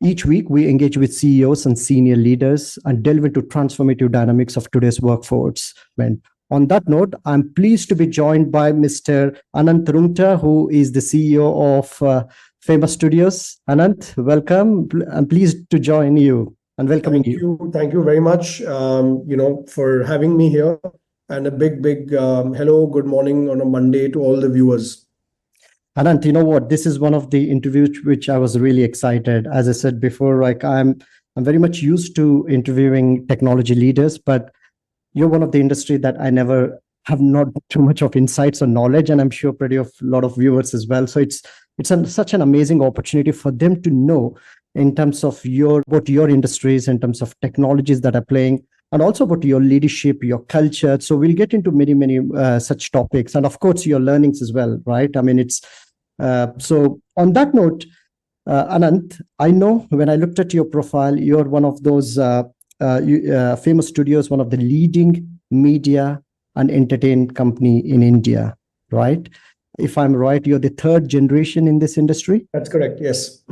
Each week, we engage with CEOs and senior leaders and delve into transformative dynamics of today's workforce. And on that note, I'm pleased to be joined by Mr. Anant Roongta, who is the CEO of Famous Studios. Anant, welcome. I'm pleased to join you and welcoming you. Thank you very much, for having me here. And a big hello, good morning on a Monday to all the viewers. Anant, you know what? This is one of the interviews which I was really excited. As I said before, I'm very much used to interviewing technology leaders, but you're one of the industry that I never have not too much of insights or knowledge, and I'm sure pretty of a lot of viewers as well. So such an amazing opportunity for them to know in terms of what your industries, in terms of technologies that are playing, and also about your leadership, your culture. So we'll get into many such topics, and of course your learnings as well, right? I mean, so on that note, Anant, I know when I looked at your profile, you're one of those Famous Studios, one of the leading media and entertainment company in India, right? If I'm right, you're the third generation in this industry. That's correct. Yes.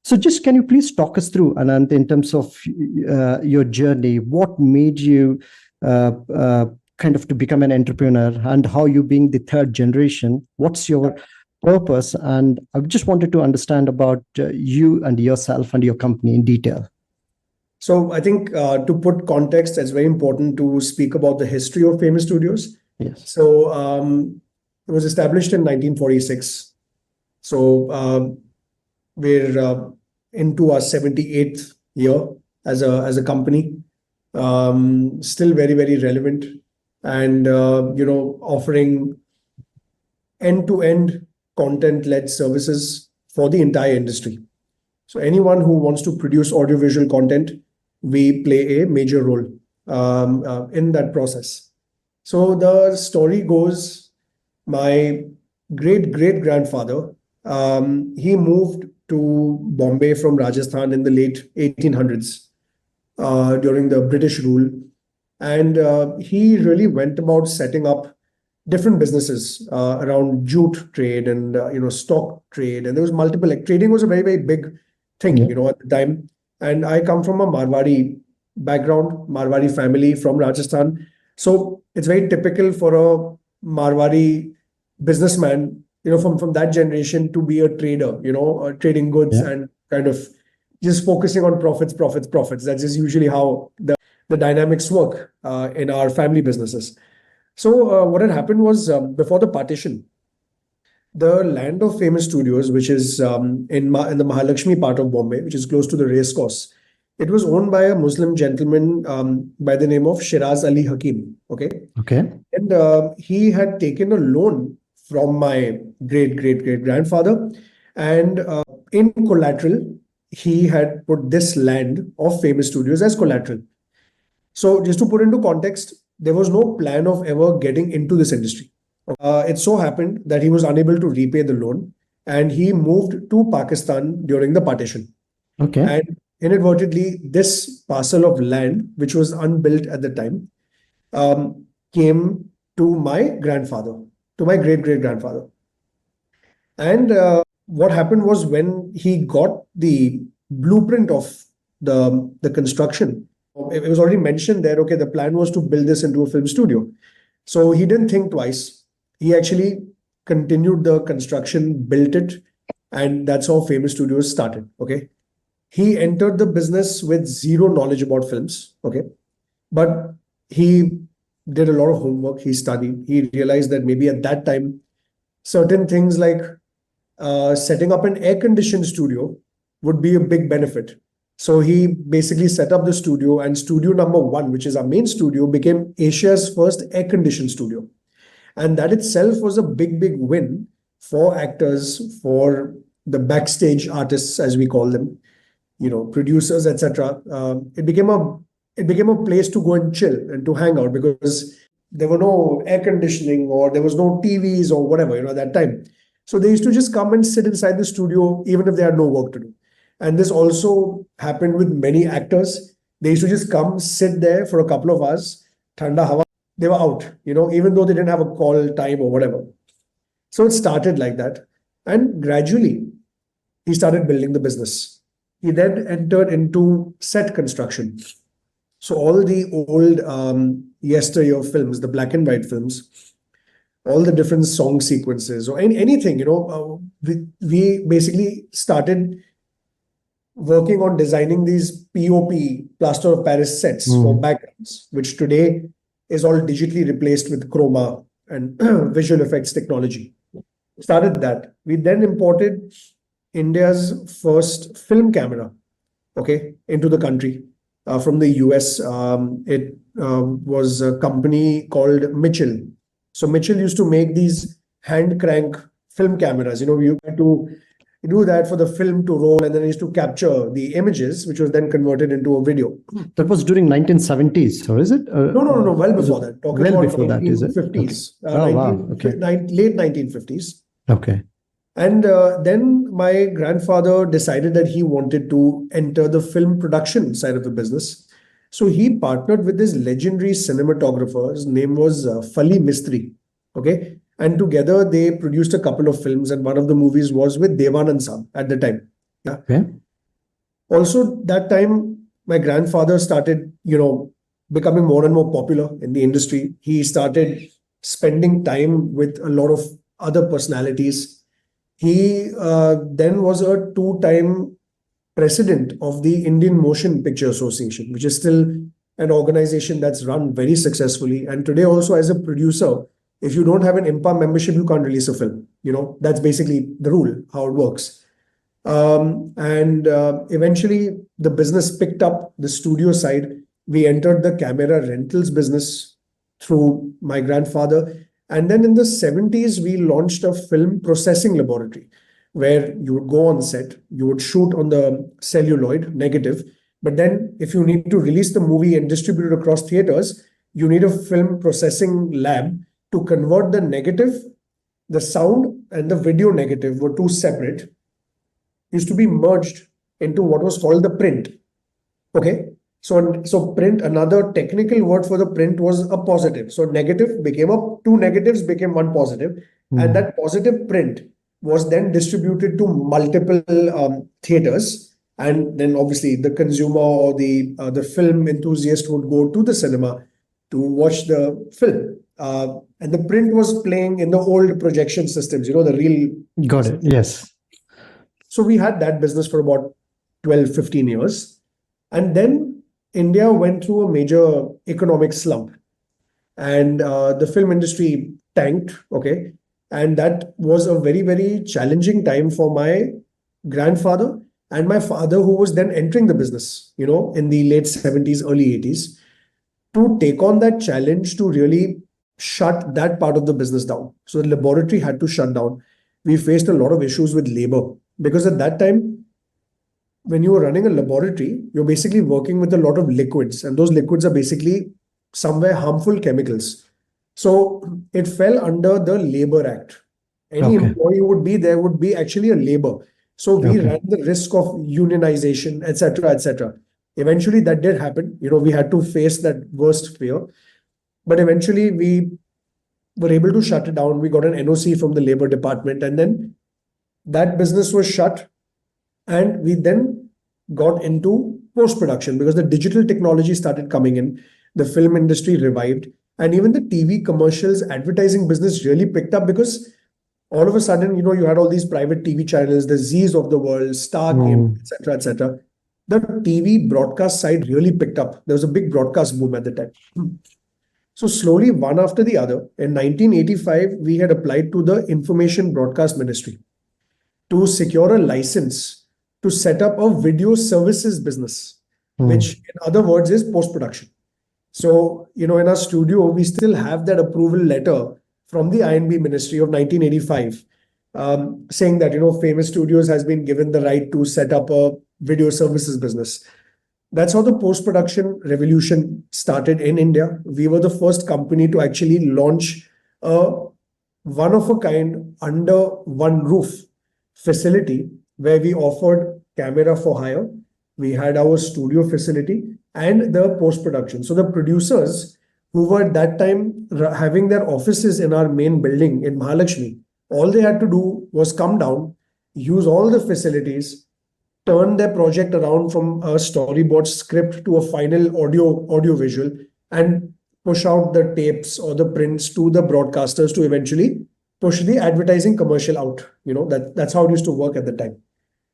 So just can you please talk us through, Anant, in terms of your journey, what made you kind of to become an entrepreneur, and how you being the third generation, what's your purpose? And I just wanted to understand about you and yourself and your company in detail. So I think to put context, it's very important to speak about the history of Famous Studios. Yes. So it was established in 1946. So we're into our 78th year as a company, still very relevant, and offering end-to-end content-led services for the entire industry. So anyone who wants to produce audiovisual content, we play a major role in that process. So the story goes, my great-great-grandfather, he moved to Bombay from Rajasthan in the late 1800s during the British rule. And he really went about setting up different businesses around jute trade and stock trade, and there was multiple, like trading was a very big thing at the time. And I come from a Marwari background, Marwari family from Rajasthan, so it's very typical for a Marwari businessman from that generation to be a trader, trading goods and kind of just focusing on profits. That's just usually how the dynamics work in our family businesses. So what had happened was, before the partition, the land of Famous Studios, which is in the Mahalakshmi part of Bombay, which is close to the race course, it was owned by a Muslim gentleman by the name of Shiraz Ali Hakim. Okay. And he had taken a loan from my great-great-great-grandfather, and in collateral, he had put this land of Famous Studios as collateral. So just to put into context, there was no plan of ever getting into this industry. It so happened that he was unable to repay the loan, and he moved to Pakistan during the partition. Okay. And inadvertently, this parcel of land, which was unbuilt at the time, came to my grandfather, to my great-great-grandfather. And what happened was, when he got the blueprint of the construction, it was already mentioned there, okay, the plan was to build this into a film studio. So he didn't think twice. He actually continued the construction, built it, and that's how Famous Studios started. Okay. He entered the business with zero knowledge about films. Okay. But he did a lot of homework. He studied. He realized that maybe at that time, certain things like setting up an air-conditioned studio would be a big benefit. So he basically set up the studio, and studio number 1, which is our main studio, became Asia's first air-conditioned studio. And that itself was a big win for actors, for the backstage artists, as we call them, producers, etc. It became a place to go and chill and to hang out, because there were no air conditioning or there was no TVs or whatever, at that time. So they used to just come and sit inside the studio, even if they had no work to do. And this also happened with many actors. They used to just come, sit there for a couple of hours, thanda hawa, they were out, even though they didn't have a call time or whatever. So it started like that. And gradually, he started building the business. he then entered into set construction. So all the old yesteryear films, the black and white films, all the different song sequences or anything, we basically started working on designing these POP, plaster of Paris sets for backgrounds, which today is all digitally replaced with chroma and visual effects technology. Started that. We then imported India's first film camera, okay, into the country from the US. It was a company called Mitchell. So Mitchell used to make these hand crank film cameras. You had to do that for the film to roll, and then used to capture the images, which was then converted into a video. That was during 1970s, or is it? No. Well before that. Talking Well about before that, is it? 1950s. Okay. Oh, wow. Okay. Late 1950s. Okay. And then my grandfather decided that he wanted to enter the film production side of the business. So he partnered with this legendary cinematographer. His name was Fali Mistry. Okay. And together they produced a couple of films, and one of the movies was with Devanand Saab at the time. Yeah. Okay. Also, that time, my grandfather started, becoming more and more popular in the industry. He started spending time with a lot of other personalities. He then was a two-time president of the Indian Motion Picture Association, which is still an organization that's run very successfully. And today also as a producer, if you don't have an IMPA membership, you can't release a film. That's basically the rule, how it works. And eventually the business picked up the studio side. We entered the camera rentals business through my grandfather. And then in the 70s, we launched a film processing laboratory where you would go on set, you would shoot on the celluloid negative. But then if you need to release the movie and distribute it across theaters, you need a film processing lab to convert the negative. The sound and the video negative were two separate, used to be merged into what was called the print. Okay. So print, another technical word for the print was a positive. So negative became two negatives became one positive. And that positive print was then distributed to multiple theaters. And then obviously the consumer or the film enthusiast would go to the cinema to watch the film. And the print was playing in the old projection systems, the real. Got it. Yes. So we had that business for about 12, 15 years. And then India went through a major economic slump. And the film industry tanked, okay? And that was a very, very challenging time for my grandfather and my father, who was then entering the business, in the late 70s, early 80s, to take on that challenge to really shut that part of the business down. So the laboratory had to shut down. We faced a lot of issues with labor because at that time, when you were running a laboratory, you're basically working with a lot of liquids, and those liquids are basically somewhere harmful chemicals. So it fell under the Labor Act. Any employee would be actually a labor. So we ran the risk of unionization, etc., etc. Eventually that did happen. We had to face that worst fear. But eventually we were able to shut it down. We got an NOC from the labor department, and then that business was shut. And we then got into post-production because the digital technology started coming in. The film industry revived. And even the TV commercials, advertising business really picked up because all of a sudden, you had all these private TV channels, the Z's of the world, Star Game, etc., etc. The TV broadcast side really picked up. There was a big broadcast boom at the time. So slowly, one after the other, in 1985, we had applied to the Information Broadcast Ministry to secure a license to set up a video services business, which in other words is post-production. So, in our studio, we still have that approval letter from the INB Ministry of 1985, saying that, Famous Studios has been given the right to set up a video services business. That's how the post-production revolution started in India. We were the first company to actually launch a one-of-a-kind under one roof facility where we offered camera for hire. We had our studio facility and the post-production. So the producers who were at that time having their offices in our main building in Mahalakshmi, all they had to do was come down, use all the facilities, turn their project around from a storyboard script to a final audio visual, and push out the tapes or the prints to the broadcasters to eventually push the advertising commercial out. That's how it used to work at the time.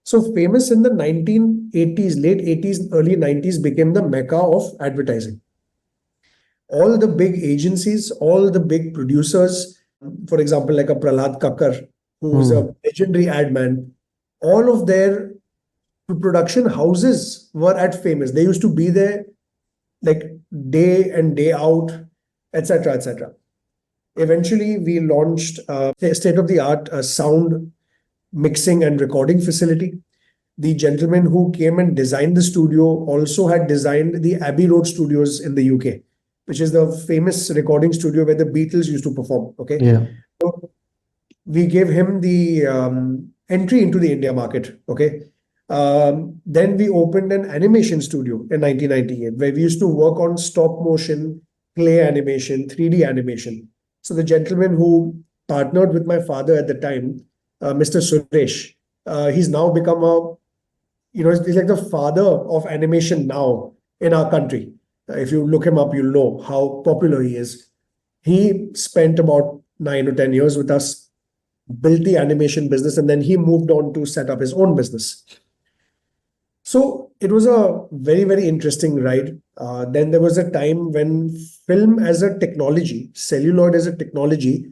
So Famous in the 1980s, late 80s, early 90s became the mecca of advertising. All the big agencies, all the big producers, for example, like a Prahlad Kakkar, who's a legendary ad man, all of their production houses were at Famous. They used to be there like day and day out, etc., etc. Eventually, we launched a state-of-the-art sound mixing and recording facility. The gentleman who came and designed the studio also had designed the Abbey Road Studios in the UK, which is the famous recording studio where the Beatles used to perform. Okay. Yeah. So we gave him the entry into the India market. Okay. Then we opened an animation studio in 1998 where we used to work on stop motion, clay animation, 3D animation. So the gentleman who partnered with my father at the time, Mr. Suresh, he's now become he's like the father of animation now in our country. If you look him up, you'll know how popular he is. He spent about 9 or 10 years with us, built the animation business, and then he moved on to set up his own business. So it was a very, very interesting ride. Then there was a time when film as a technology, celluloid as a technology,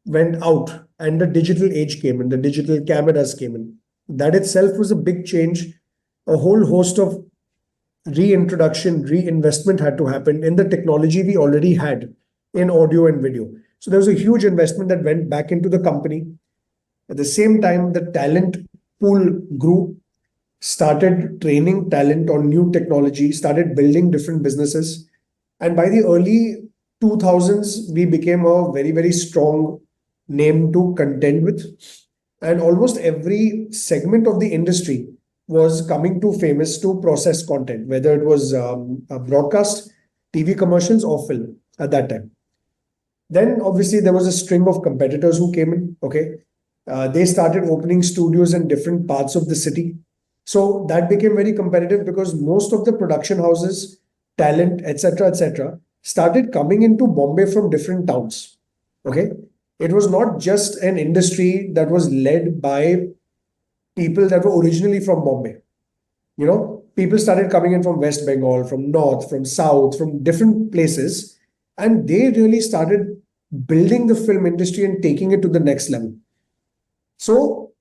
went out and the digital age came in, the digital cameras came in. That itself was a big change. A whole host of reintroduction, reinvestment had to happen in the technology we already had in audio and video. So there was a huge investment that went back into the company. At the same time, the talent pool grew, started training talent on new technology, started building different businesses. And by the early 2000s, we became a very, very strong name to contend with. And almost every segment of the industry was coming to Famous to process content, whether it was broadcast, TV commercials, or film at that time. Then obviously there was a string of competitors who came in. Okay, they started opening studios in different parts of the city. So that became very competitive because most of the production houses, talent, etc., started coming into Bombay from different towns. Okay, it was not just an industry that was led by people that were originally from Bombay. People started coming in from West Bengal, from North, from South, from different places, and they really started building the film industry and taking it to the next level. So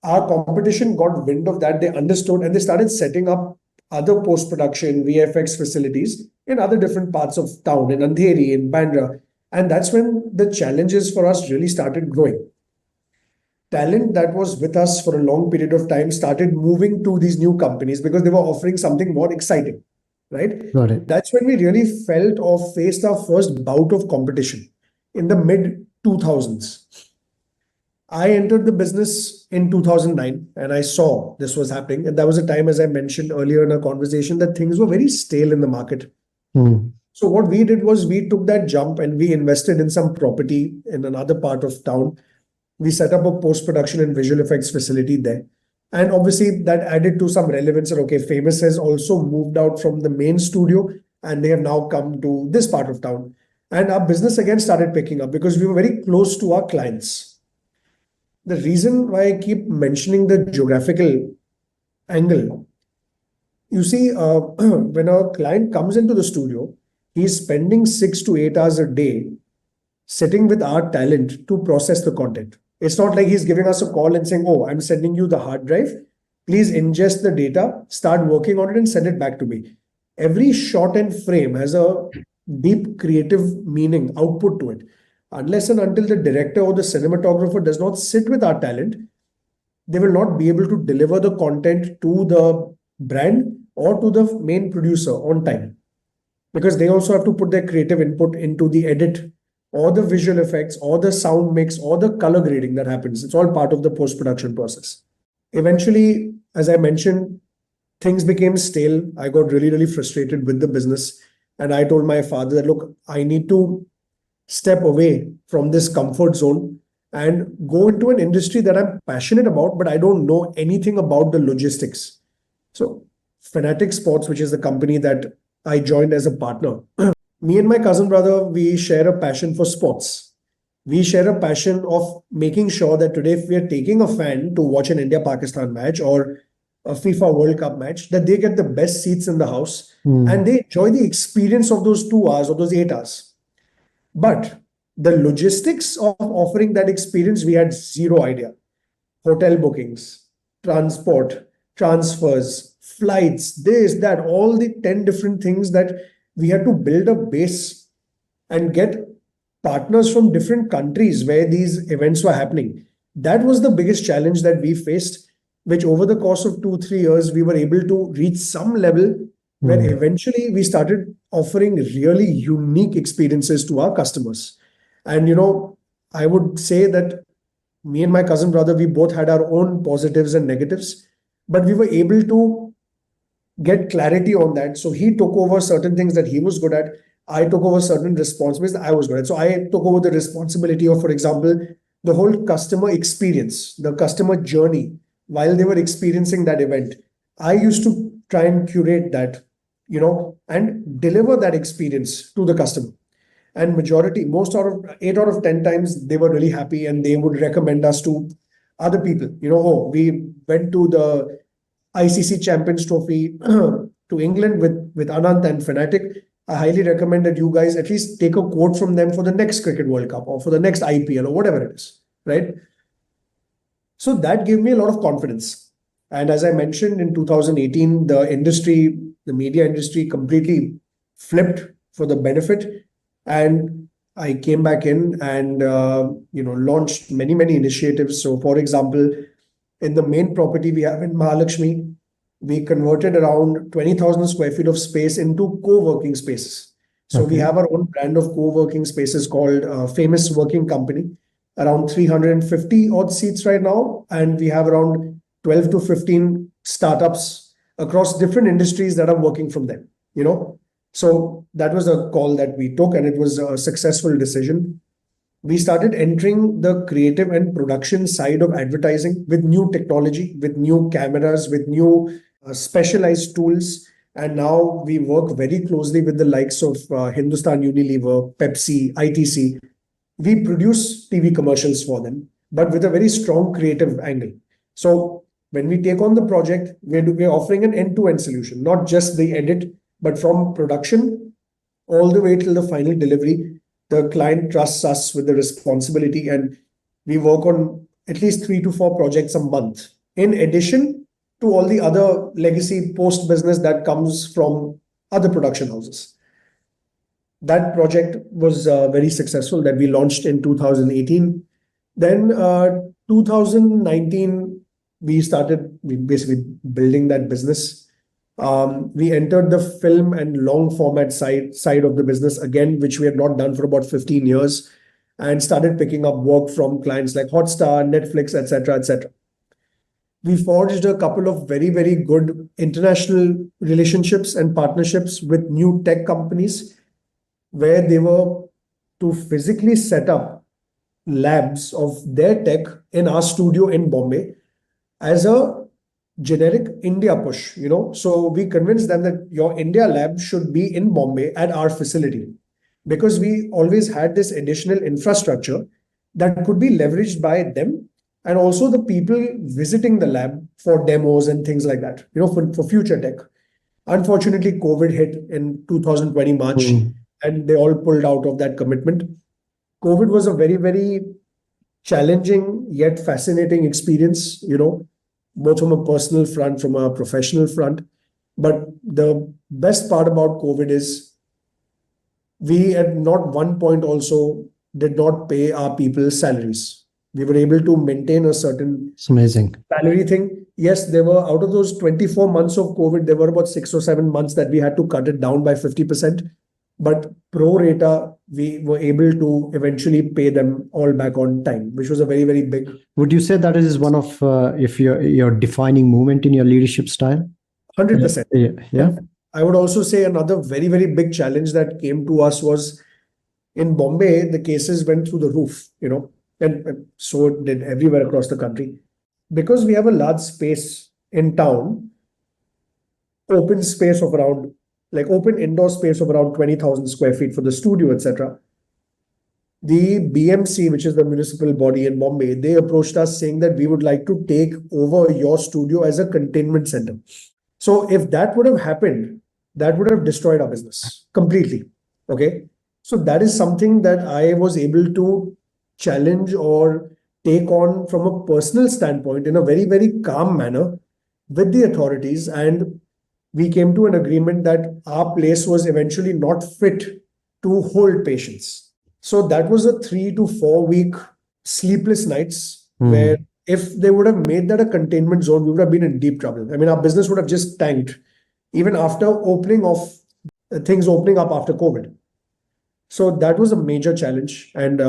our competition got wind of that. They understood and they started setting up other post-production VFX facilities in other different parts of town, in Andheri, in Bandra. And that's when the challenges for us really started growing. Talent that was with us for a long period of time started moving to these new companies because they were offering something more exciting, right? Got it. That's when we really felt or faced our first bout of competition in the mid 2000s. I entered the business in 2009 and I saw this was happening. And that was a time, as I mentioned earlier in our conversation, that things were very stale in the market. So what we did was we took that jump and we invested in some property in another part of town. We set up a post-production and visual effects facility there. And obviously that added to some relevance that, okay, Famous has also moved out from the main studio and they have now come to this part of town. And our business again started picking up because we were very close to our clients. The reason why I keep mentioning the geographical angle, you see, when a client comes into the studio, he's spending 6 to 8 hours a day sitting with our talent to process the content. It's not like he's giving us a call and saying, oh, I'm sending you the hard drive. Please ingest the data, start working on it and send it back to me. Every shot and frame has a deep creative meaning, output to it. Unless and until the director or the cinematographer does not sit with our talent, they will not be able to deliver the content to the brand or to the main producer on time. Because they also have to put their creative input into the edit or the visual effects or the sound mix or the color grading that happens. It's all part of the post-production process. Eventually, as I mentioned, things became stale. I got really, really frustrated with the business. And I told my father that, look, I need to step away from this comfort zone and go into an industry that I'm passionate about, but I don't know anything about the logistics. So, Fanatic Sports, which is the company that I joined as a partner, me and my cousin brother, we share a passion for sports. We share a passion of making sure that today, if we are taking a fan to watch an India-Pakistan match or a FIFA World Cup match, that they get the best seats in the house and they enjoy the experience of those 2 hours or those 8 hours. But the logistics of offering that experience, we had zero idea. Hotel bookings, transport, transfers, flights, this, that, all the 10 different things that we had to build a base and get partners from different countries where these events were happening. That was the biggest challenge that we faced, which over the course of 2, 3 years, we were able to reach some level where eventually we started offering really unique experiences to our customers. And, I would say that me and my cousin brother, we both had our own positives and negatives, but we were able to get clarity on that. So he took over certain things that he was good at. I took over certain responsibilities that I was good at. So I took over the responsibility of, for example, the whole customer experience, the customer journey while they were experiencing that event. I used to try and curate that, and deliver that experience to the customer. And most out of 8 out of 10 times, they were really happy and they would recommend us to other people. Oh, we went to the ICC Champions Trophy to England with Anant and Fanatic. I highly recommend that you guys at least take a quote from them for the next Cricket World Cup or for the next IPL or whatever it is, right? So that gave me a lot of confidence. And as I mentioned, in 2018, the media industry completely flipped for the benefit. And I came back in and, launched many, many initiatives. So, for example, in the main property we have in Mahalakshmi, we converted around 20,000 square feet of space into co-working spaces. So we have our own brand of co-working spaces called Famous Working Company, around 350 odd seats right now. And we have around 12 to 15 startups across different industries that are working from them, So that was a call that we took and it was a successful decision. We started entering the creative and production side of advertising with new technology, with new cameras, with new specialized tools. And now we work very closely with the likes of Hindustan Unilever, Pepsi, ITC. We produce TV commercials for them, but with a very strong creative angle. So when we take on the project, we're offering an end-to-end solution, not just the edit, but from production all the way till the final delivery. The client trusts us with the responsibility, and we work on at least 3 to 4 projects a month, in addition to all the other legacy post business that comes from other production houses. That project was very successful that we launched in 2018. Then 2019, we basically building that business. We entered the film and long format side of the business again, which we had not done for about 15 years, and started picking up work from clients like Hotstar, Netflix, etc., etc. We forged a couple of very, very good international relationships and partnerships with new tech companies where they were to physically set up labs of their tech in our studio in Bombay as a generic India push, So we convinced them that your India lab should be in Bombay at our facility, because we always had this additional infrastructure that could be leveraged by them and also the people visiting the lab for demos and things like that, for future tech. Unfortunately, COVID hit in 2020 March and they all pulled out of that commitment. COVID was a very, very challenging yet fascinating experience, both from a personal front, from a professional front. But the best part about COVID is we at not one point also did not pay our people salaries. We were able to maintain a certain It's amazing. salary thing. Yes, there were, out of those 24 months of COVID, there were about 6 or 7 months that we had to cut it down by 50%. But pro rata, we were able to eventually pay them all back on time, which was a very, very big. Would you say that is one of if your defining moment in your leadership style? 100%. Yeah. I would also say another very, very big challenge that came to us was in Bombay, the cases went through the roof, and so did everywhere across the country. Because we have a large space in town, open space of around, like open indoor space of around 20,000 square feet for the studio, etc. The BMC, which is the municipal body in Bombay, they approached us saying that we would like to take over your studio as a containment center. So if that would have happened, that would have destroyed our business completely. Okay. So that is something that I was able to challenge or take on from a personal standpoint in a very, very calm manner with the authorities. And we came to an agreement that our place was eventually not fit to hold patients. So that was a 3 to 4 week sleepless nights where if they would have made that a containment zone, we would have been in deep trouble. I mean, our business would have just tanked even after opening of things opening up after COVID. So that was a major challenge. And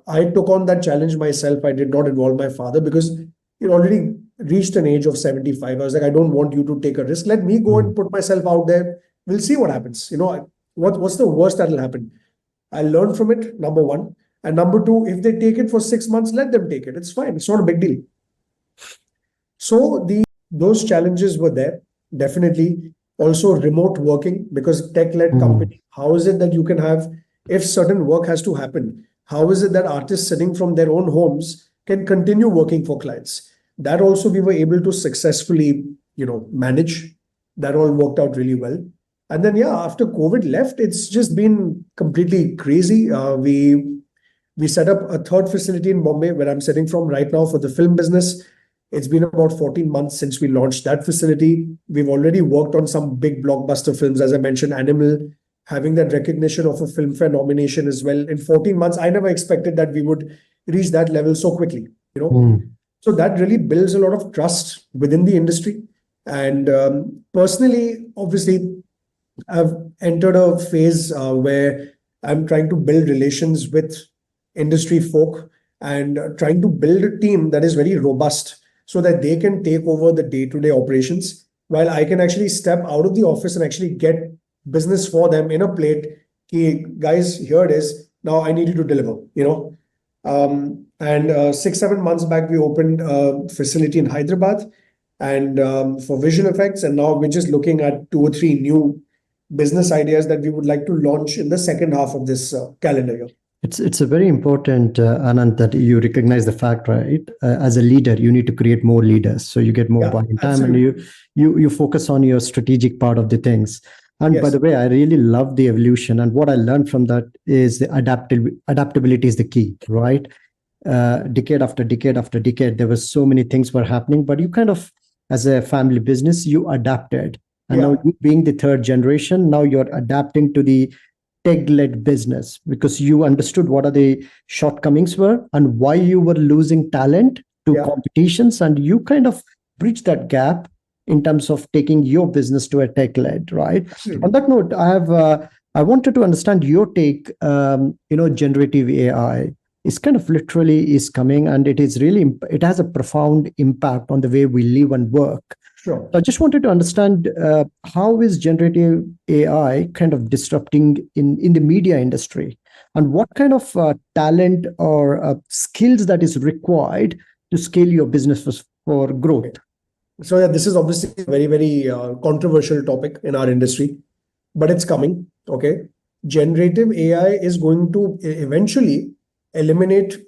I took on that challenge myself. I did not involve my father because he already reached an age of 75. I was like, I don't want you to take a risk. Let me go and put myself out there. We'll see what happens. What's the worst that will happen? I'll learn from it, number one. And number two, if they take it for 6 months, let them take it. It's fine. It's not a big deal. So those challenges were there, definitely. Also remote working, because tech-led company, how is it that you can have, if certain work has to happen, how is it that artists sitting from their own homes can continue working for clients? That also we were able to successfully, manage. That all worked out really well. And then, after COVID left, it's just been completely crazy. We set up a third facility in Bombay where I'm sitting from right now for the film business. It's been about 14 months since we launched that facility. We've already worked on some big blockbuster films, as I mentioned, Animal, having that recognition of a Filmfare nomination as well. In 14 months, I never expected that we would reach that level so quickly, So that really builds a lot of trust within the industry. And personally, obviously, I've entered a phase where I'm trying to build relations with industry folk and trying to build a team that is very robust so that they can take over the day-to-day operations while I can actually step out of the office and actually get business for them in a plate. Ki, guys, here it is. Now I need you to deliver, And 6-7 months back, we opened a facility in Hyderabad and for visual effects. And now we're just looking at 2 or 3 new business ideas that we would like to launch in the second half of this calendar year. It's a very important, Anant, that you recognize the fact, right? As a leader, you need to create more leaders, so you get more buying time, and you focus on your strategic part of the things. And by the way, I really love the evolution, and what I learned from that is the adaptability is the key, right? Decade after decade after decade, there were so many things were happening, but you kind of, as a family business, you adapted, and now you being the third generation, now you're adapting to the tech-led business because you understood what are the shortcomings were and why you were losing talent to competitions, and you kind of bridged that gap in terms of taking your business to a tech-led, right? On that note, I wanted to understand your take. Generative AI is kind of literally is coming, and it has a profound impact on the way we live and work. Sure. I just wanted to understand how is generative AI kind of disrupting in the media industry, and what kind of talent or skills that is required to scale your business for growth. So this is obviously a very, very controversial topic in our industry, but it's coming. Okay. Generative AI is going to eventually eliminate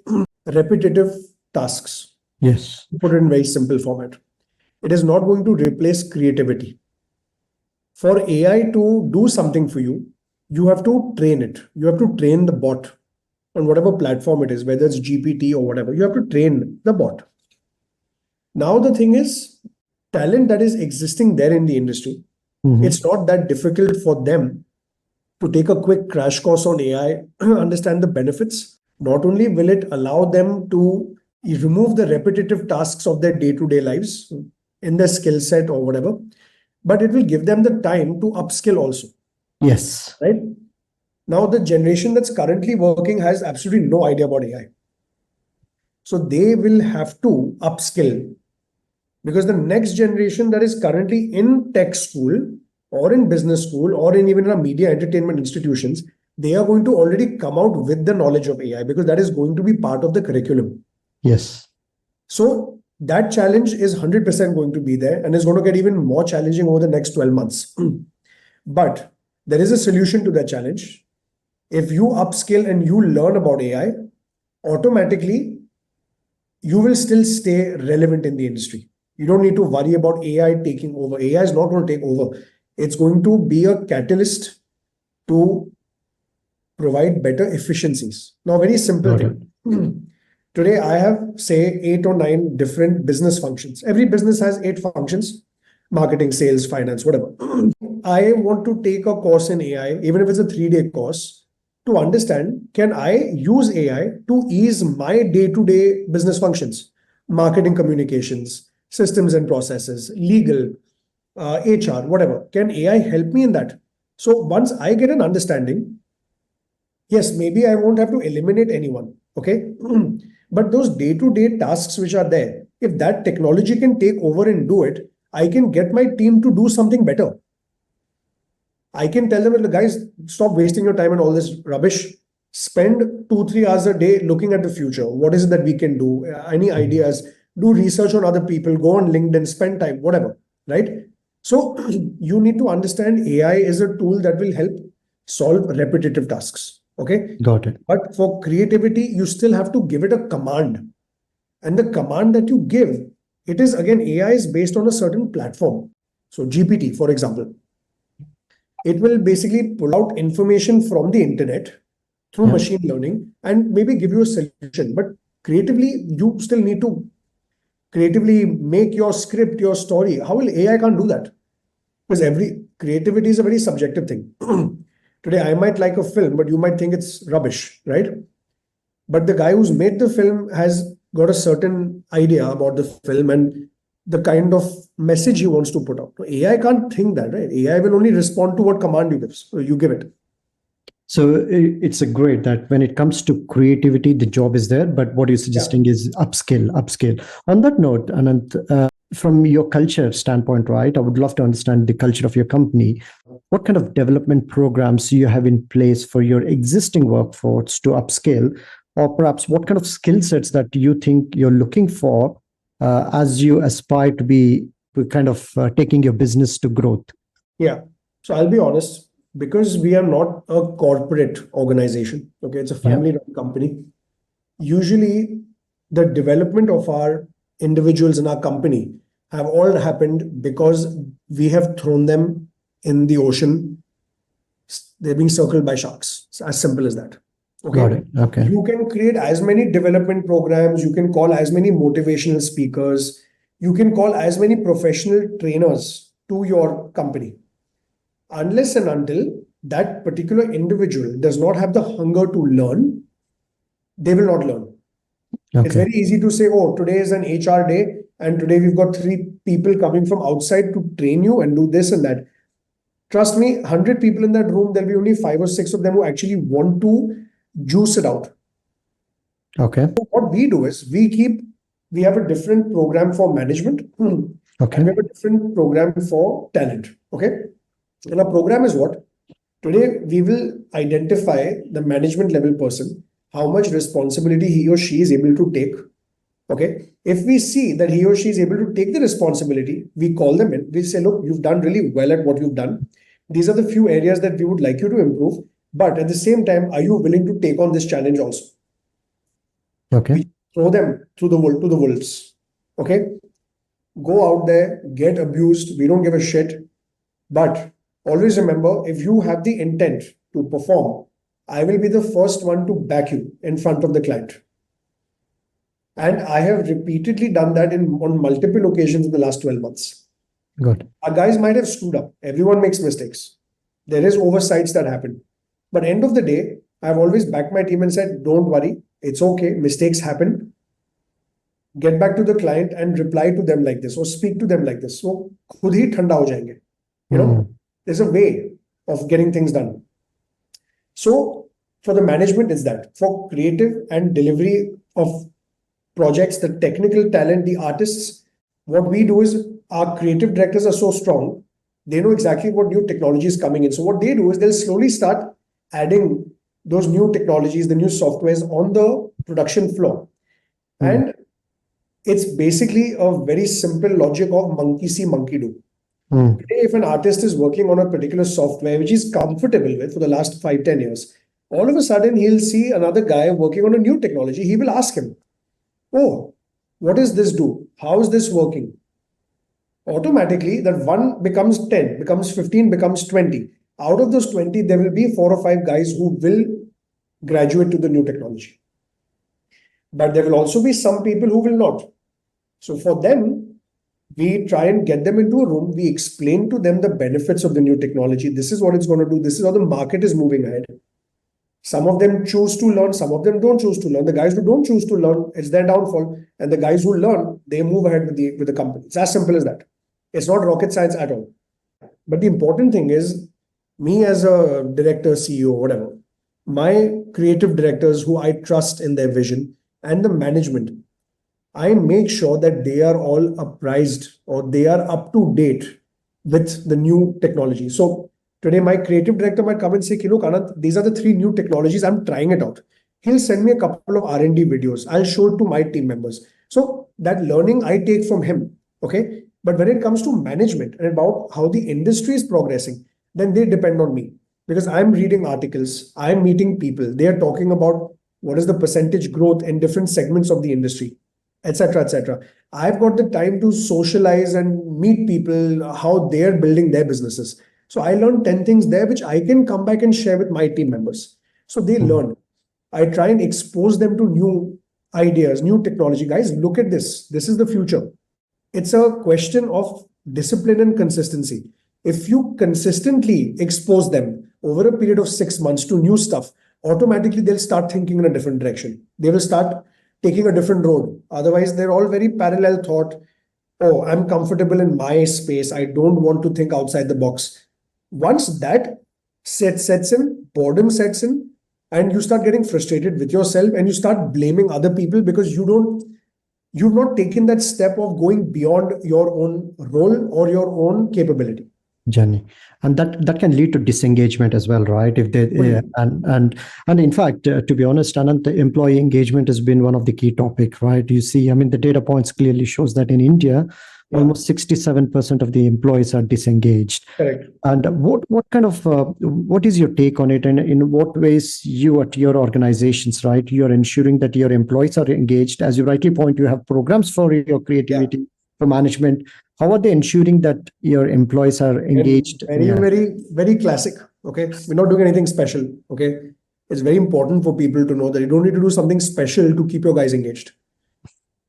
repetitive tasks. Yes. Put it in very simple format. It is not going to replace creativity. For AI to do something for you, you have to train it. You have to train the bot on whatever platform it is, whether it's GPT or whatever. You have to train the bot. Now the thing is, talent that is existing there in the industry, it's not that difficult for them to take a quick crash course on AI, understand the benefits. Not only will it allow them to remove the repetitive tasks of their day-to-day lives in their skill set or whatever, but it will give them the time to upskill also. Yes. Right? Now, the generation that's currently working has absolutely no idea about AI. So they will have to upskill, because the next generation that is currently in tech school or in business school or even in our media entertainment institutions, they are going to already come out with the knowledge of AI because that is going to be part of the curriculum. Yes. So that challenge is 100% going to be there and is going to get even more challenging over the next 12 months. But there is a solution to that challenge. If you upskill and you learn about AI, automatically you will still stay relevant in the industry. You don't need to worry about AI taking over. AI is not going to take over. It's going to be a catalyst to provide better efficiencies. Now, very simple Got it. thing. Today, I have, say, 8 or 9 different business functions. Every business has 8 functions: marketing, sales, finance, whatever. I want to take a course in AI, even if it's a 3-day course, to understand, can I use AI to ease my day-to-day business functions, marketing, communications, systems and processes, legal, HR, whatever. Can AI help me in that? So once I get an understanding, yes, maybe I won't have to eliminate anyone, okay? But those day-to-day tasks which are there, if that technology can take over and do it, I can get my team to do something better. I can tell them, guys, stop wasting your time on all this rubbish. Spend 2-3 hours a day looking at the future. What is it that we can do? Any ideas? Do research on other people. Go on LinkedIn. Spend time. Whatever. Right? So you need to understand AI is a tool that will help solve repetitive tasks. Okay. Got it. But for creativity, you still have to give it a command. And the command that you give, it is again, AI is based on a certain platform. So GPT, for example, it will basically pull out information from the internet through Yeah. machine learning and maybe give you a solution. But creatively, you still need to creatively make your script, your story. How will AI can't do that? Because every creativity is a very subjective thing. Today, I might like a film, but you might think it's rubbish, right? But the guy who's made the film has got a certain idea about the film and the kind of message he wants to put out. So AI can't think that, right? AI will only respond to what command you give it. So it's a great that when it comes to creativity, the job is there, but what you're suggesting is upskill. On that note, Anant, from your culture standpoint, right, I would love to understand the culture of your company. What kind of development programs do you have in place for your existing workforce to upskill, or perhaps what kind of skill sets that you think you're looking for as you aspire to be kind of taking your business to growth? Yeah. So I'll be honest, because we are not a corporate organization, okay, it's a Yeah. family-run company. Usually, the development of our individuals in our company have all happened because we have thrown them in the ocean. They're being circled by sharks. It's as simple as that. Got Okay. it. Okay. You can create as many development programs, you can call as many motivational speakers, you can call as many professional trainers to your company. Unless and until that particular individual does not have the hunger to learn, they will not learn. It's Okay. very easy to say, oh, today is an HR day, and today we've got 3 people coming from outside to train you and do this and that. Trust me, 100 people in that room, there'll be only 5 or 6 of them who actually want to juice it out. Okay. So what we do is we have a different program for management, and Okay. we have a different program for talent. Okay. And our program is what? Today, we will identify the management level person, how much responsibility he or she is able to take. Okay. If we see that he or she is able to take the responsibility, we call them in. We say, look, you've done really well at what you've done. These are the few areas that we would like you to improve. But at the same time, are you willing to take on this challenge also? Okay. We throw them to the wolves. Okay. Go out there, get abused. We don't give a shit. But always remember, if you have the intent to perform, I will be the first one to back you in front of the client. And I have repeatedly done that on multiple occasions in the last 12 months. Good. Our guys might have screwed up. Everyone makes mistakes. There is oversights that happen. But end of the day, I've always backed my team and said, don't worry. It's okay. Mistakes happen. Get back to the client and reply to them like this or speak to them like this. So, khud hi thanda ho jayenge. There's a way of getting things done. So, for the management, it's that. For creative and delivery of projects, the technical talent, the artists, what we do is our creative directors are so strong, they know exactly what new technology is coming in. So, what they do is they'll slowly start adding those new technologies, the new softwares on the production floor. And it's basically a very simple logic of monkey see, monkey do. Today, if an artist is working on a particular software which he's comfortable with for the last 5, 10 years, all of a sudden he'll see another guy working on a new technology. He will ask him, oh, what does this do? How is this working? Automatically, that one becomes 10, becomes 15, becomes 20. Out of those 20, there will be 4 or 5 guys who will graduate to the new technology. But there will also be some people who will not. So for them, we try and get them into a room. We explain to them the benefits of the new technology. This is what it's going to do. This is how the market is moving ahead. Some of them choose to learn. Some of them don't choose to learn. The guys who don't choose to learn, it's their downfall. And the guys who learn, they move ahead with the company. It's as simple as that. It's not rocket science at all. But the important thing is, me as a director, CEO, whatever, my creative directors who I trust in their vision and the management, I make sure that they are all apprised or they are up to date with the new technology. So today, my creative director might come and say, look, Anant, these are the 3 new technologies. I'm trying it out. He'll send me a couple of R&D videos. I'll show it to my team members. So that learning I take from him. Okay. But when it comes to management and about how the industry is progressing, then they depend on me because I'm reading articles, I'm meeting people. They are talking about what is the percentage growth in different segments of the industry, etc., etc. I've got the time to socialize and meet people, how they're building their businesses. So I learned 10 things there, which I can come back and share with my team members. So they learn. I try and expose them to new ideas, new technology. Guys, look at this. This is the future. It's a question of discipline and consistency. If you consistently expose them over a period of 6 months to new stuff, automatically they'll start thinking in a different direction. They will start taking a different road. Otherwise, they're all very parallel thought. Oh, I'm comfortable in my space. I don't want to think outside the box. Once that sets in, boredom sets in, and you start getting frustrated with yourself and you start blaming other people because you've not taken that step of going beyond your own role or your own capability. Journey, and that can lead to disengagement as well, right? If they and in fact, to be honest, Anant, the employee engagement has been one of the key topic, right? You see, I mean, the data points clearly shows that in India, almost 67% of the employees are disengaged. Correct. And what kind of what is your take on it, and in what ways you at your organizations, right, you are ensuring that your employees are engaged? As you rightly point, you have programs for your creativity, for management. How are they ensuring that your employees are engaged? Very classic. Okay. We're not doing anything special. Okay. It's very important for people to know that you don't need to do something special to keep your guys engaged.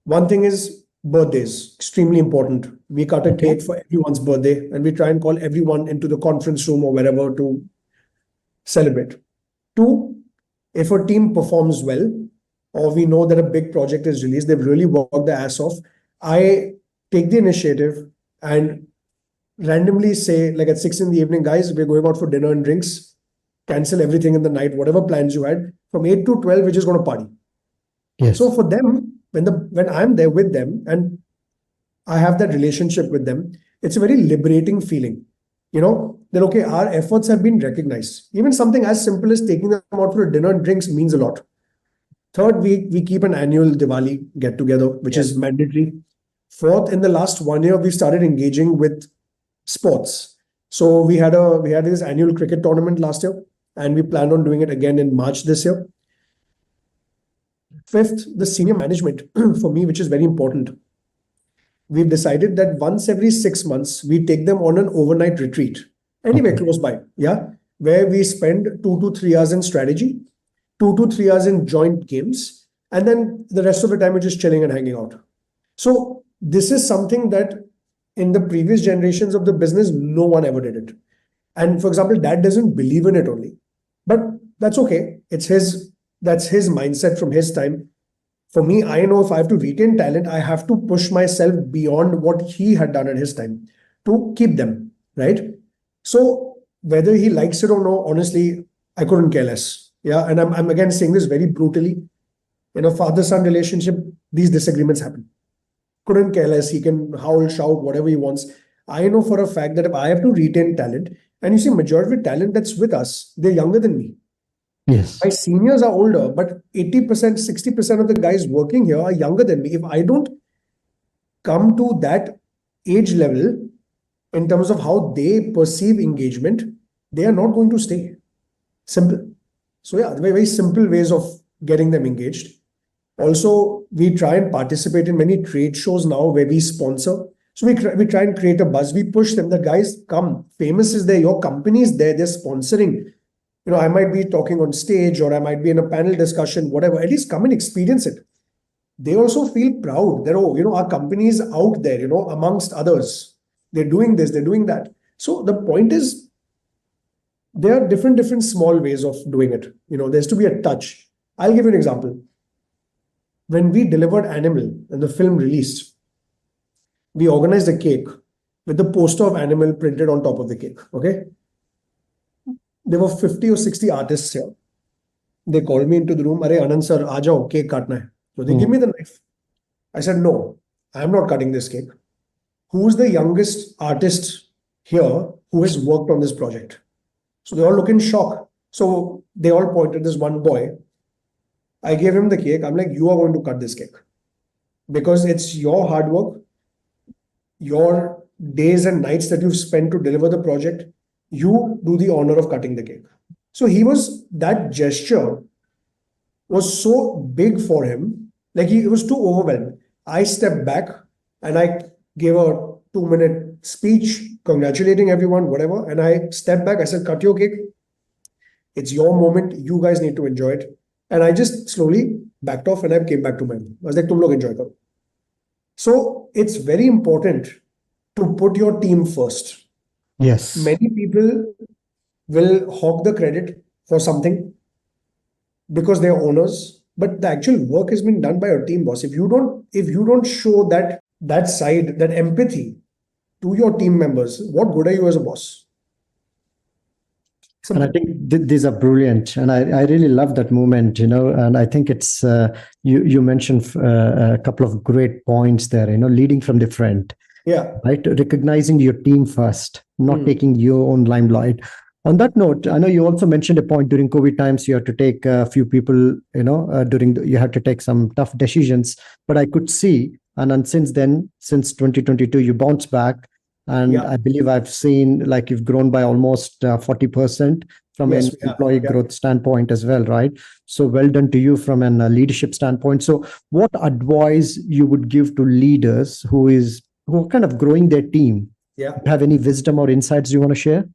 One thing is birthdays, extremely important. We cut a cake for everyone's birthday and we try and call everyone into the conference room or wherever to celebrate. 2, if a team performs well, or we know that a big project is released, they've really worked their ass off, I take the initiative and randomly say, like at 6 in the evening, guys, we're going out for dinner and drinks, cancel everything in the night, whatever plans you had. From 8 to 12, we're just going to party. Yes. So for them, when I'm there with them and I have that relationship with them, it's a very liberating feeling. You know, that okay, our efforts have been recognized. Even something as simple as taking them out for a dinner and drinks means a lot. Third, we keep an annual Diwali get together, which is mandatory. Fourth, in the last 1 year, we started engaging with sports. So we had this annual cricket tournament last year, and we plan on doing it again in March this year. Fifth, the senior management for me, which is very important. We've decided that once every 6 months, we take them on an overnight retreat, anywhere close by, where we spend 2 to 3 hours in strategy, 2 to 3 hours in joint games, and then the rest of the time we're just chilling and hanging out. So this is something that in the previous generations of the business, no one ever did it. And for example, Dad doesn't believe in it only, but that's okay. That's his mindset from his time. For me, I know if I have to retain talent, I have to push myself beyond what he had done at his time to keep them, right? So whether he likes it or no, honestly, I couldn't care less. Yeah. And I'm again saying this very brutally. In a father-son relationship, these disagreements happen. Couldn't care less. He can howl, shout, whatever he wants. I know for a fact that if I have to retain talent, and you see, majority of talent that's with us, they're younger than me. Yes. My seniors are older, but 80%, 60% of the guys working here are younger than me. If I don't come to that age level in terms of how they perceive engagement, they are not going to stay. Simple. So yeah, very, very simple ways of getting them engaged. Also, we try and participate in many trade shows now where we sponsor. So we try and create a buzz. We push them. The guys come. Famous is there. Your company is there. They're sponsoring. I might be talking on stage or I might be in a panel discussion, whatever. At least come and experience it. They also feel proud that, our company is out there, amongst others. They're doing this, they're doing that. So the point is, there are different small ways of doing it. There's to be a touch. I'll give you an example. When we delivered Animal and the film released, we organized a cake with the poster of Animal printed on top of the cake. Okay. There were 50 or 60 artists here. They called me into the room. Arey Anand sir, aa jao, cake katna hai. So they give me the knife. I said, no, I'm not cutting this cake. Who's the youngest artist here who has worked on this project? So they all look in shock. So they all pointed this one boy. I gave him the cake. I'm like, you are going to cut this cake because it's your hard work, your days and nights that you've spent to deliver the project. You do the honor of cutting the cake. So that gesture was so big for him. Like it was too overwhelmed. I stepped back and I gave a 2-minute speech congratulating everyone, whatever. And I stepped back. I said, cut your cake. It's your moment. You guys need to enjoy it. And I just slowly backed off and I came back to my room. I was like, tum log enjoy karo. So it's very important to put your team first. Yes. Many people will hog the credit for something because they're owners, but the actual work is being done by your team, boss. If you don't show that side, that empathy to your team members, what good are you as a boss? And I think these are brilliant, and I really love that moment, and I think it's you mentioned a couple of great points there, leading from the front. Yeah. Right. Recognizing your team first, not taking your own limelight. On that note, I know you also mentioned a point during COVID times, you have to take a few people, you have to take some tough decisions, but I could see, and since then, since 2022, you bounce back. And I believe I've seen like you've grown by almost 40% from an employee growth standpoint as well, right? So well done to you from a leadership standpoint. So what advice you would give to leaders who are kind of growing their team? Yeah. Have any wisdom or insights you want to share?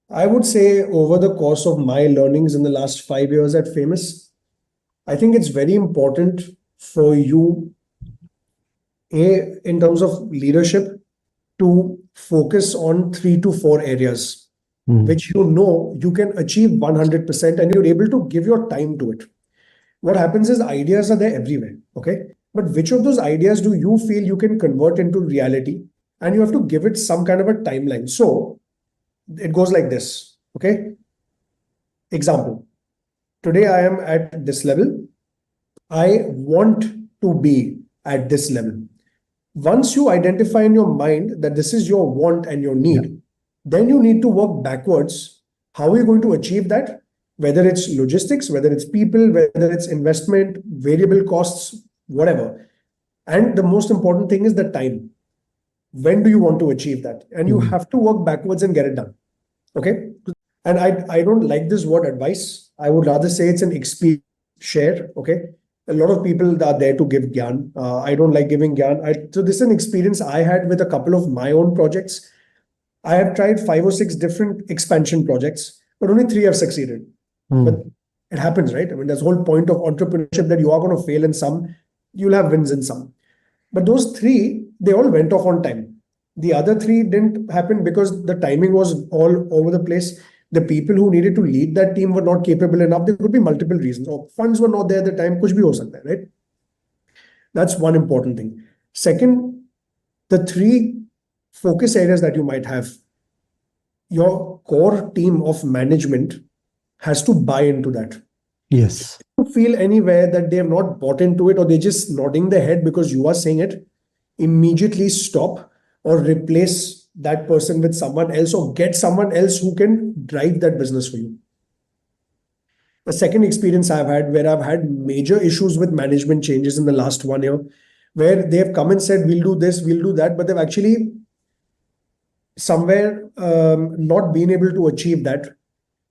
I would say over the course of my learnings in the last 5 years at Famous, I think it's very important for you, in terms of leadership, to focus on 3 to 4 areas, which you can achieve 100% and you're able to give your time to it. What happens is ideas are there everywhere, okay? But which of those ideas do you feel you can convert into reality? And you have to give it some kind of a timeline. So it goes like this, okay? Example, today I am at this level. I want to be at this level. Once you identify in your mind that this is your want and your need, then you need to work backwards. How are you going to achieve that? Whether it's logistics, whether it's people, whether it's investment, variable costs, whatever. And the most important thing is the time. When do you want to achieve that? And you have to work backwards and get it done. Okay. And I don't like this word advice. I would rather say it's an experience share. Okay. A lot of people are there to give gyan. I don't like giving gyan. So this is an experience I had with a couple of my own projects. I have tried 5 or 6 different expansion projects, but only 3 have succeeded. But it happens, right? I mean, there's a whole point of entrepreneurship that you are going to fail in some, you'll have wins in some. But those 3, they all went off on time. The other 3 didn't happen because the timing was all over the place. The people who needed to lead that team were not capable enough. There could be multiple reasons. Or funds were not there at the time. Kuch bhi ho sakta hai, right? That's one important thing. Second, the 3 focus areas that you might have. Your core team of management has to buy into that. Yes. If you feel anywhere that they have not bought into it or they're just nodding their head because you are saying it, immediately stop or replace that person with someone else or get someone else who can drive that business for you. The second experience I've had, where I've had major issues with management changes in the last 1 year, where they have come and said, we'll do this, we'll do that, but they've actually somewhere not been able to achieve that.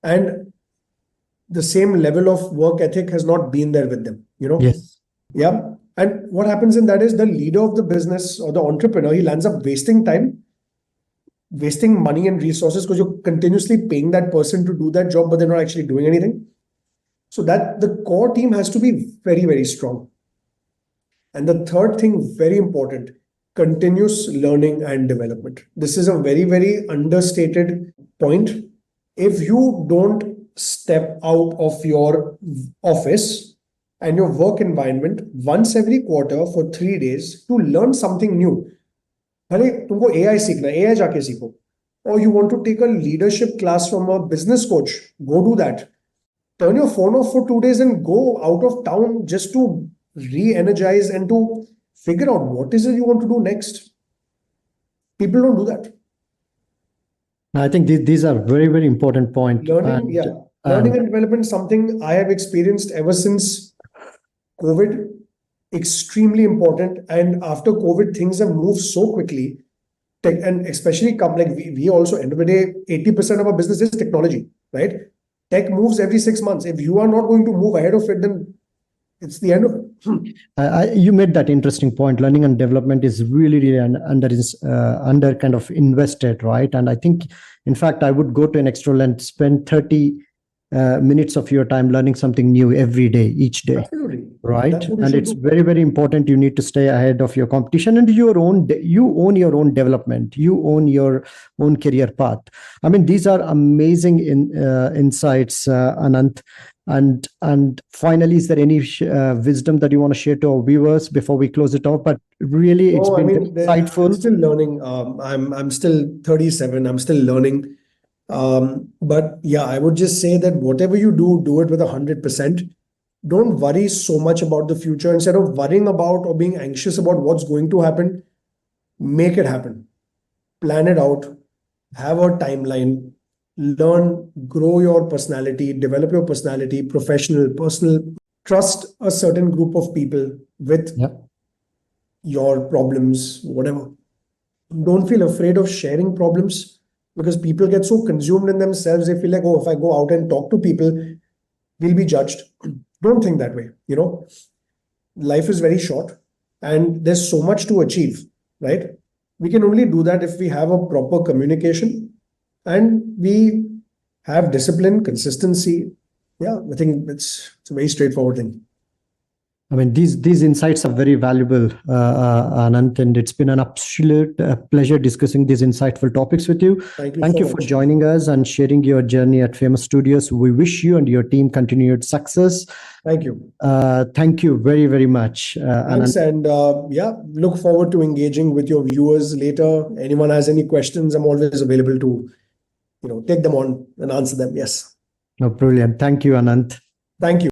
And the same level of work ethic has not been there with them, Yes. Yeah. And what happens in that is the leader of the business or the entrepreneur, he ends up wasting time, wasting money and resources, because you're continuously paying that person to do that job, but they're not actually doing anything. So that the core team has to be very, very strong. And the third thing, very important, continuous learning and development. This is a very, very understated point. If you don't step out of your office and your work environment once every quarter for 3 days to learn something new, भले तुमको AI सीखना है, AI जाके सीखो, or you want to take a leadership class from a business coach, go do that. Turn your phone off for 2 days and go out of town just to re-energize and to figure out what is it you want to do next. People don't do that. I think these are very, very important points. Learning and development is something I have experienced ever since COVID. Extremely important. And after COVID, things have moved so quickly. And especially like we also, end of the day, 80% of our business is technology, right? Tech moves every 6 months. If you are not going to move ahead of it, then it's the end of it. You made that interesting point. Learning and development is really, really under kind of invested, right? And I think, in fact, I would go to an extra length, spend 30 minutes of your time learning something new every day, each day. Absolutely. Right. And it's very, very important. You need to stay ahead of your competition and you own your own development. You own your own career path. I mean, these are amazing insights, Anant. And finally, is there any wisdom that you want to share to our viewers before we close it off? But really, it's been insightful. I'm still learning. I'm still 37. I'm still learning. But yeah, I would just say that whatever you do it with 100%. Don't worry so much about the future. Instead of worrying about or being anxious about what's going to happen, make it happen. Plan it out. Have a timeline. Learn, grow your personality, develop your personality, professional, personal. Trust a certain group of people with your problems, whatever. Don't feel afraid of sharing problems, because people get so consumed in themselves. They feel like, oh, if I go out and talk to people, we'll be judged. Don't think that way. Life is very short and there's so much to achieve, right? We can only do that if we have a proper communication and we have discipline, consistency. Yeah, I think it's a very straightforward thing. I mean, these insights are very valuable, Anant, and it's been an absolute pleasure discussing these insightful topics with you. Thank you for joining us and sharing your journey at Famous Studios. We wish you and your team continued success. Thank you. Thank you very, very much. Thanks, and look forward to engaging with your viewers later. Anyone has any questions, I'm always available to, take them on and answer them. Yes. No, brilliant. Thank you, Anant. Thank you.